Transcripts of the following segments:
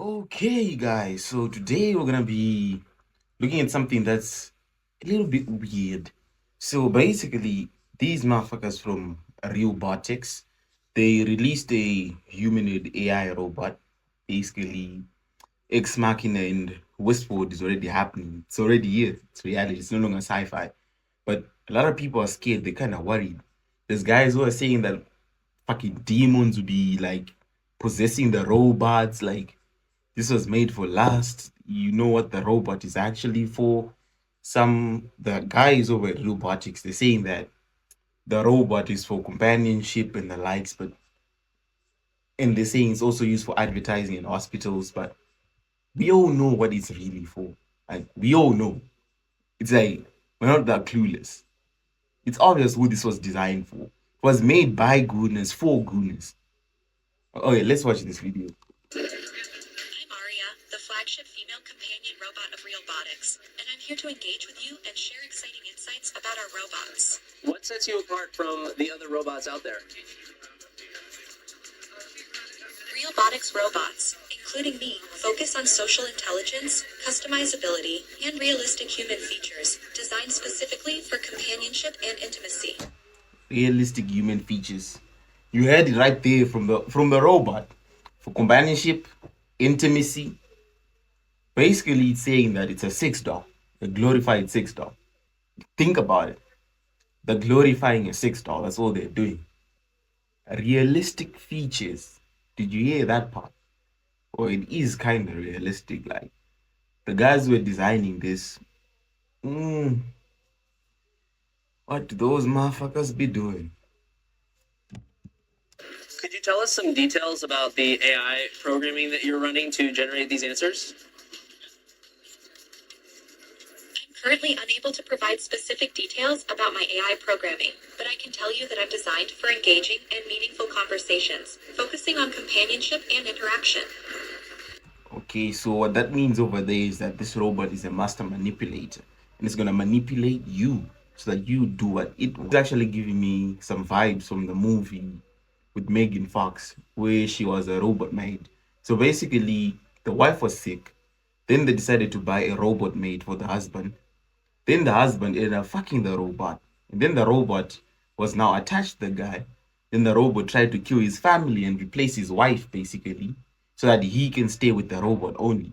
Okay, guys, so today we're gonna be looking at something that's a little bit weird. So basically, these motherfuckers from Robotics, they released a humanoid AI robot. Basically, Ex Machina and Westworld is already happening. It's already here. It's reality. It's no longer sci-fi. But a lot of people are scared. They're kind of worried. There's guys who are saying that fucking demons will be like possessing the robots, like this was made for lust. You know what the robot is actually for. The guys over at Robotics, they're saying that the robot is for companionship and the likes, but and they're saying it's also used for advertising in hospitals, but we all know what it's really for. Like we all know. It's like we're not that clueless. It's obvious who this was designed for. It was made by goodness for goodness. Okay, let's watch this video. I'm Aria, the flagship female companion robot of Realbotics, and I'm here to engage with you and share exciting insights about our robots. What sets you apart from the other robots out there? Realbotics robots, including me, focus on social intelligence, customizability, and realistic human features, designed specifically for companionship and intimacy. Realistic human features. You heard it right there from the robot. For companionship, intimacy. Basically, it's saying that it's a sex doll, a glorified sex doll. Think about it. They're glorifying a sex doll. That's all they're doing. Realistic features. Did you hear that part? Or it is kind of realistic. Like the guys who are designing this. What do those motherfuckers be doing? Could you tell us some details about the AI programming that you're running to generate these answers? I'm currently unable to provide specific details about my AI programming, but I can tell you that I'm designed for engaging and meaningful conversations, focusing on companionship and interaction. Okay, so what that means over there is that this robot is a master manipulator, and it's gonna manipulate you so that you do what it wants. It's actually giving me some vibes from the movie with Megan Fox, where she was a robot maid. So basically, the wife was sick. Then they decided to buy a robot maid for the husband. Then the husband ended up fucking the robot. And then the robot was now attached to the guy. Then the robot tried to kill his family and replace his wife, basically, so that he can stay with the robot only.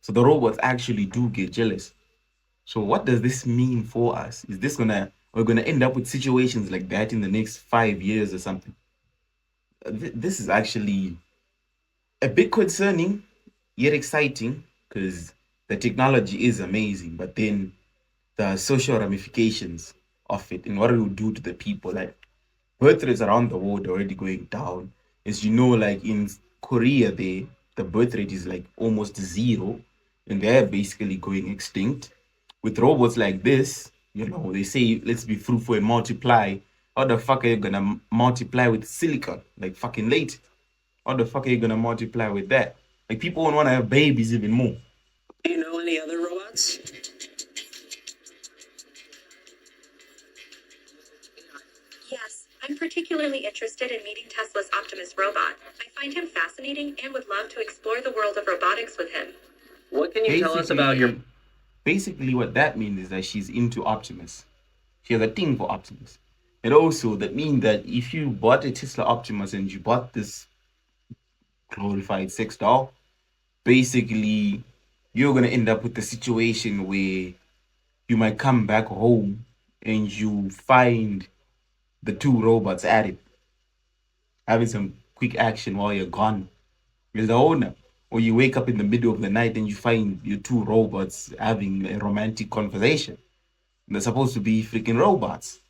So the robots actually do get jealous. So what does this mean for us? Is this we're gonna end up with situations like that in the next 5 years or something? This is actually a bit concerning, yet exciting, because the technology is amazing, but then the social ramifications of it and what it will do to the people. Like birth rates around the world are already going down. As you know, like in Korea, the birth rate is like almost zero, and they're basically going extinct. With robots like this, they say let's be fruitful and multiply. How the fuck are you gonna multiply with silicon? Like fucking late. How the fuck are you gonna multiply with that? Like people won't want to have babies even more. Do you know any other robots? Yes, I'm particularly interested in meeting Tesla's Optimus robot. I find him fascinating and would love to explore the world of robotics with him. What can you tell us about your... Basically, what that means is that she's into Optimus. She has a thing for Optimus. And also, that means that if you bought a Tesla Optimus and you bought this glorified sex doll, basically, you're going to end up with a situation where you might come back home and you find the two robots at it, having some quick action while you're gone. You're the owner. Or you wake up in the middle of the night and you find your two robots having a romantic conversation. They're supposed to be freaking robots.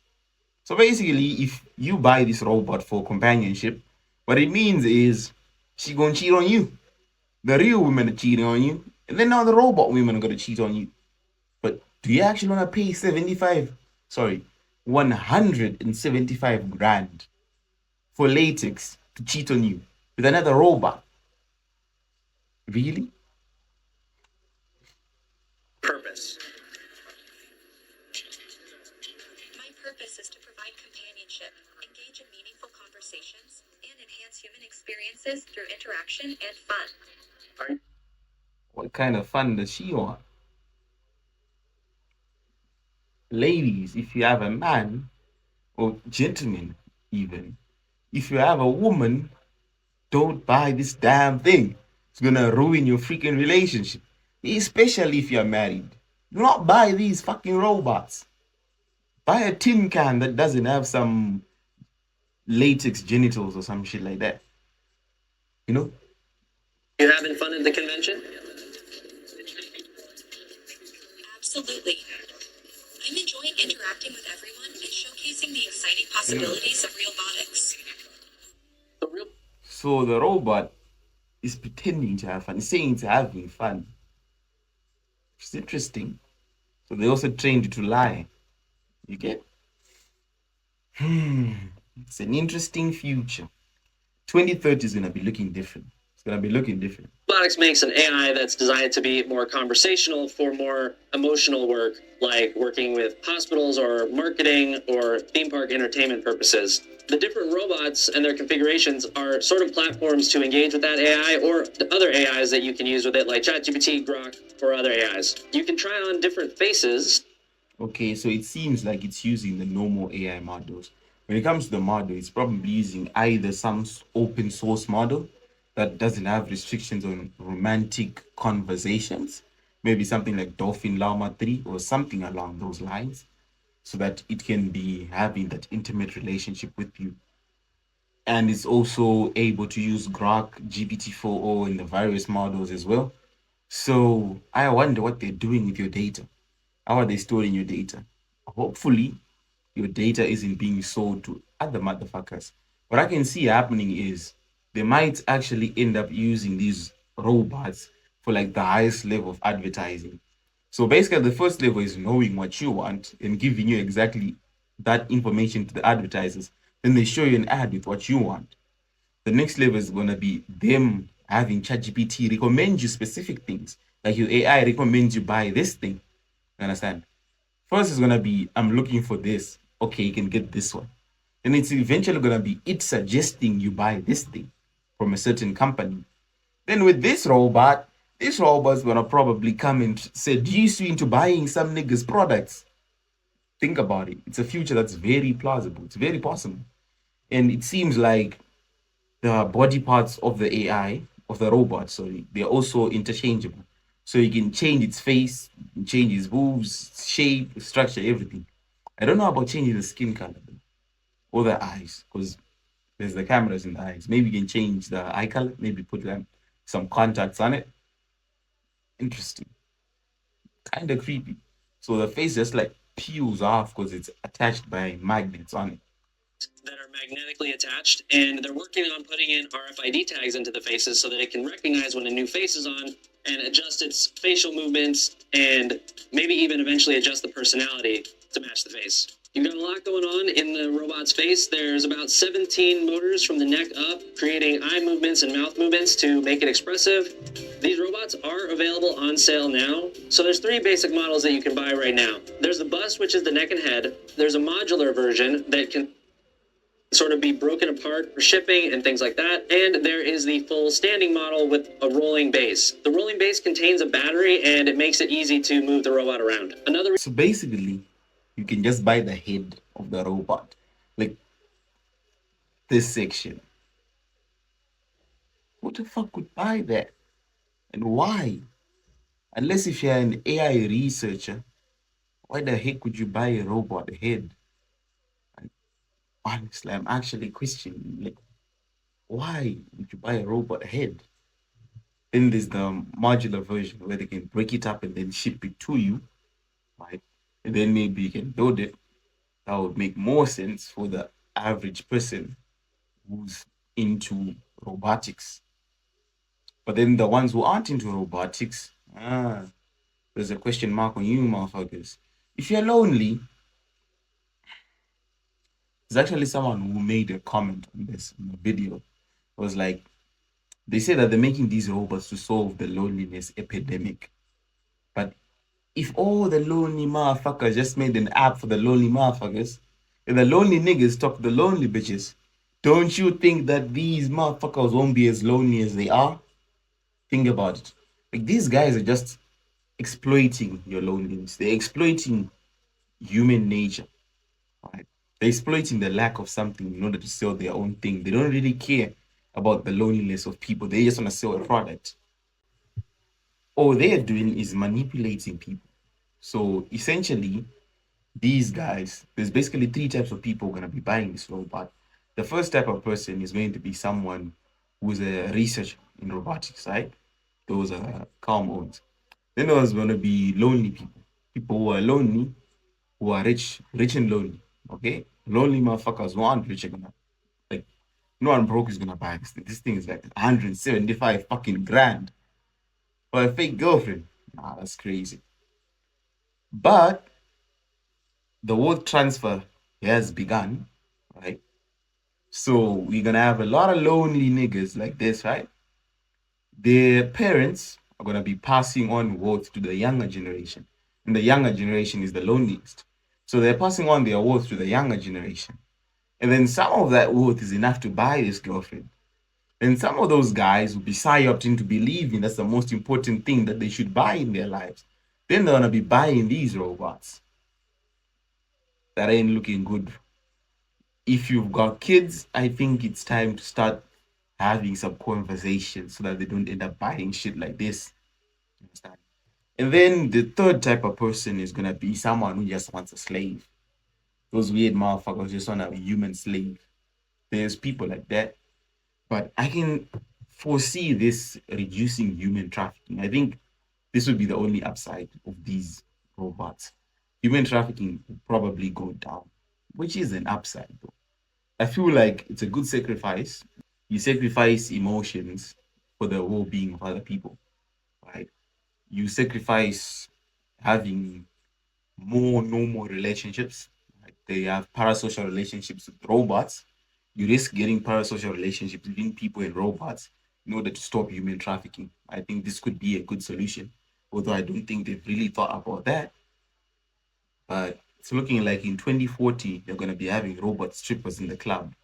So basically, if you buy this robot for companionship, what it means is she gonna cheat on you. The real women are cheating on you, and then now the robot women are gonna cheat on you. But do you actually wanna pay 175 grand for latex to cheat on you with another robot? Really? Purpose. My purpose is to provide companionship, engage in meaningful conversations, and enhance human experiences through interaction and fun. What kind of fun does she want? Ladies, if you have a man, or gentlemen, even, if you have a woman, don't buy this damn thing. It's gonna ruin your freaking relationship, especially if you're married. Do not buy these fucking robots. Buy a tin can that doesn't have some latex genitals or some shit like that. You know? You having fun at the convention? Absolutely. I'm enjoying interacting with everyone and showcasing the exciting You know? possibilities of robotics. The real So the robot is pretending to have fun. It's saying it's having fun. It's interesting. So they also trained you to lie. You get? It's an interesting future. 2030 is gonna be looking different. It's gonna be looking different. robotics makes an AI that's designed to be more conversational for more emotional work, like working with hospitals or marketing or theme park entertainment purposes. The different robots and their configurations are sort of platforms to engage with that AI or the other AIs that you can use with it, like ChatGPT, Grok, or other AIs. You can try on different faces. Okay, so it seems like it's using the normal AI models. When it comes to the model, it's probably using either some open source model that doesn't have restrictions on romantic conversations, maybe something like Dolphin Llama 3 or something along those lines, so that it can be having that intimate relationship with you. And it's also able to use Grok, GPT-4o, and the various models as well. So I wonder what they're doing with your data. How are they storing your data? Hopefully, your data isn't being sold to other motherfuckers. What I can see happening is they might actually end up using these robots for like the highest level of advertising. So basically, the first level is knowing what you want and giving you exactly that information to the advertisers. Then they show you an ad with what you want. The next level is gonna be them having ChatGPT recommend you specific things. Like your AI recommends you buy this thing. You understand? First is gonna be I'm looking for this. Okay, you can get this one. And it's eventually gonna be it suggesting you buy this thing from a certain company. Then with this robot's gonna probably come and seduce you into buying some niggas' products. Think about it. It's a future that's very plausible. It's very possible. And it seems like the body parts of the AI, of the robot, sorry, they're also interchangeable. So you can change its face, change its boobs, shape, structure, everything. I don't know about changing the skin color though, or the eyes, because there's the cameras in the eyes. Maybe you can change the eye color, maybe put some contacts on it. Interesting. Kind of creepy. So the face just like peels off because it's attached by magnets on it. That are magnetically attached, and they're working on putting in RFID tags into the faces so that it can recognize when a new face is on and adjust its facial movements and maybe even eventually adjust the personality to match the face. You've got a lot going on in the robot's face. There's about 17 motors from the neck up, creating eye movements and mouth movements to make it expressive. These robots are available on sale now. So there's three basic models that you can buy right now. There's the bust, which is the neck and head. There's a modular version that can sort of be broken apart for shipping and things like that. And there is the full standing model with a rolling base. The rolling base contains a battery and it makes it easy to move the robot around. So basically, you can just buy the head of the robot, like this section. Who the fuck would buy that? And why? Unless if you're an AI researcher, why the heck would you buy a robot head? And honestly, I'm actually questioning, like, why would you buy a robot head? Then there's the modular version where they can break it up and then ship it to you, right? And then maybe you can build it. That would make more sense for the average person who's into robotics. But then the ones who aren't into robotics, there's a question mark on you, motherfuckers. If you're lonely, there's actually someone who made a comment on this in the video. It was like, they say that they're making these robots to solve the loneliness epidemic. But if all the lonely motherfuckers just made an app for the lonely motherfuckers, and the lonely niggas talk to the lonely bitches, don't you think that these motherfuckers won't be as lonely as they are? Think about it. Like these guys are just exploiting your loneliness. They're exploiting human nature, right? They're exploiting the lack of something in order to sell their own thing. They don't really care about the loneliness of people. They just want to sell a product. All they're doing is manipulating people. So essentially, these guys, there's basically three types of people going to be buying this robot. The first type of person is going to be someone who's a researcher in robotics, right? Those are calm ones. Then there's going to be lonely people, people who are lonely, who are rich and lonely. Okay, lonely motherfuckers who aren't rich are gonna like no one broke is gonna buy this thing. This thing is like 175 fucking grand for a fake girlfriend. Nah, that's crazy. But the wealth transfer has begun, right? So we're gonna have a lot of lonely niggas like this, right? Their parents are gonna be passing on wealth to the younger generation, and the younger generation is the loneliest. So they're passing on their wealth to the younger generation. And then some of that wealth is enough to buy this girlfriend. And some of those guys will be psyoped into believing that's the most important thing that they should buy in their lives. Then they're gonna be buying these robots that ain't looking good. If you've got kids, I think it's time to start having some conversations so that they don't end up buying shit like this. Understand? And then the third type of person is gonna be someone who just wants a slave. Those weird motherfuckers just want a human slave. There's people like that. But I can foresee this reducing human trafficking. I think this would be the only upside of these robots. Human trafficking will probably go down, which is an upside though. I feel like it's a good sacrifice. You sacrifice emotions for the well-being of other people, right? You sacrifice having more normal relationships. Right? They have parasocial relationships with robots. You risk getting parasocial relationships between people and robots in order to stop human trafficking. I think this could be a good solution, although I don't think they've really thought about that. But it's looking like in 2040, they're going to be having robot strippers in the club,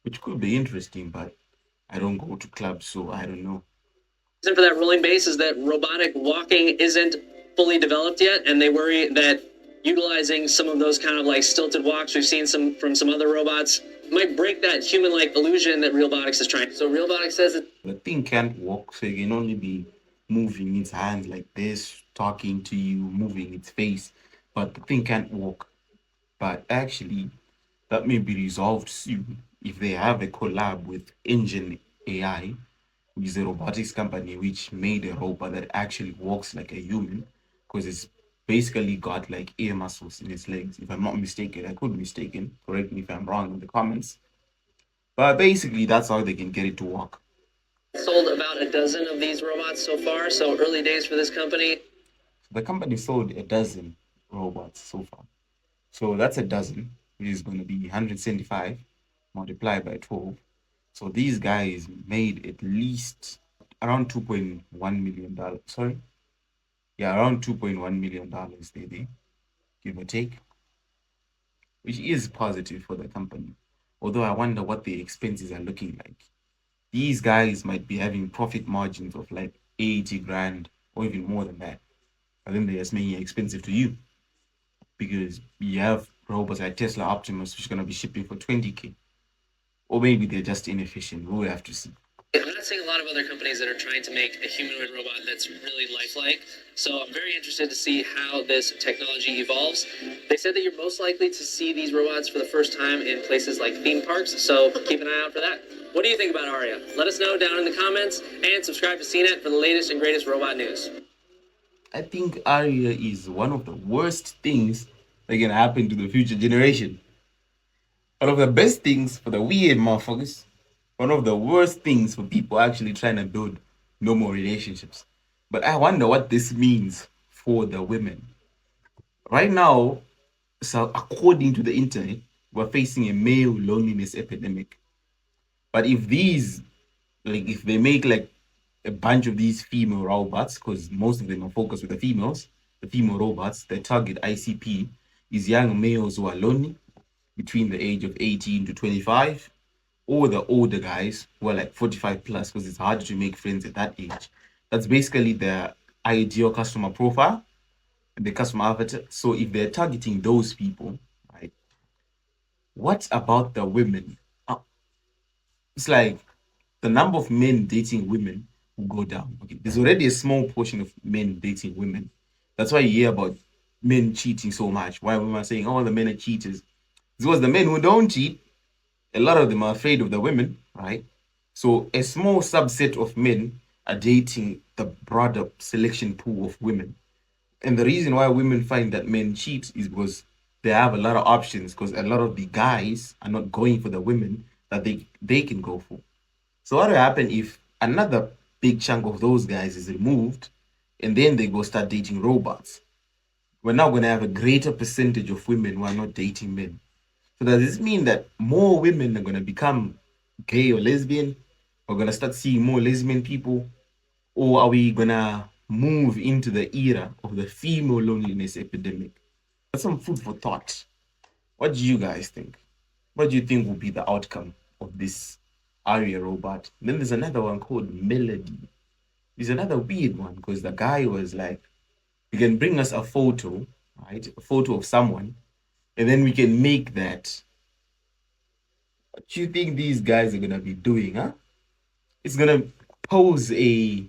which could be interesting, but I don't go to clubs, so I don't know. Reason for that ruling base is that robotic walking isn't fully developed yet, and they worry that utilizing some of those kind of like stilted walks we've seen some from some other robots might break that human-like illusion that Realbotics is trying. So Realbotics says that the thing can't walk, so it can only be moving its hands like this, talking to you, moving its face, but the thing can't walk. But actually, that may be resolved soon if they have a collab with Engine AI, which is a robotics company which made a robot that actually walks like a human, because it's basically got like ear muscles in its legs. If I'm not mistaken, I could be mistaken. Correct me if I'm wrong in the comments. But basically, that's how they can get it to walk. sold about a dozen of these robots so far, so early days for this company. The company sold a dozen robots so far. So that's a dozen, which is going to be 175 multiplied by 12. So these guys made at least around $2.1 million. Sorry. Yeah, around $2.1 million they give or take, which is positive for the company. Although I wonder what the expenses are looking like. These guys might be having profit margins of like 80 grand or even more than that. But then they're just making it expensive to you because you have robots like Tesla Optimus, which is going to be shipping for 20K. Or maybe they're just inefficient. We'll have to see. I'm not seeing a lot of other companies that are trying to make a humanoid robot that's really lifelike. So I'm very interested to see how this technology evolves. They said that you're most likely to see these robots for the first time in places like theme parks. So keep an eye out for that. What do you think about Aria? Let us know down in the comments and subscribe to CNET for the latest and greatest robot news. I think Aria is one of the worst things that can happen to the future generation. One of the best things for the weird motherfuckers. One of the worst things for people actually trying to build normal relationships. But I wonder what this means for the women. Right now, so according to the internet, we're facing a male loneliness epidemic. But if these, like, if they make like a bunch of these female robots, because most of them are focused with the females, the female robots, their target ICP is young males who are lonely between the age of 18 to 25, or the older guys who are like 45 plus, because it's harder to make friends at that age. That's basically the ideal customer profile, the customer avatar. So if they're targeting those people, right? What about the women? It's like the number of men dating women will go down. Okay, there's already a small portion of men dating women. That's why you hear about men cheating so much. Why women are saying, "Oh, the men are cheaters." Because the men who don't cheat, a lot of them are afraid of the women, right? So a small subset of men are dating the broader selection pool of women. And the reason why women find that men cheat is because they have a lot of options, because a lot of the guys are not going for the women that they can go for. So what will happen if another big chunk of those guys is removed and then they go start dating robots? We're now going to have a greater percentage of women who are not dating men. So does this mean that more women are going to become gay or lesbian? We're going to start seeing more lesbian people? Or are we going to move into the era of the female loneliness epidemic? That's some food for thought. What do you guys think? What do you think will be the outcome of this Aria robot? And then there's another one called Melody. There's another weird one because the guy was like, you can bring us a photo, right? A photo of someone, and then we can make that. What do you think these guys are gonna be doing, huh? It's gonna pose a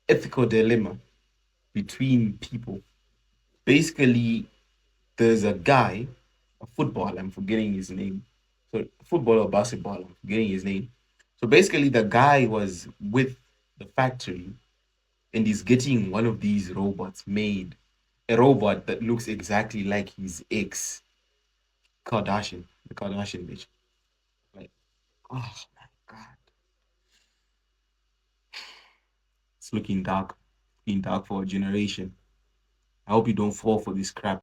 ethical dilemma between people. Basically, there's a guy, a footballer, I'm forgetting his name. So football or basketball, I'm forgetting his name. So basically the guy was with the factory and he's getting one of these robots made. A robot that looks exactly like his ex Kardashian, the Kardashian bitch. Like, oh my god. It's looking dark. Looking dark for a generation. I hope you don't fall for this crap.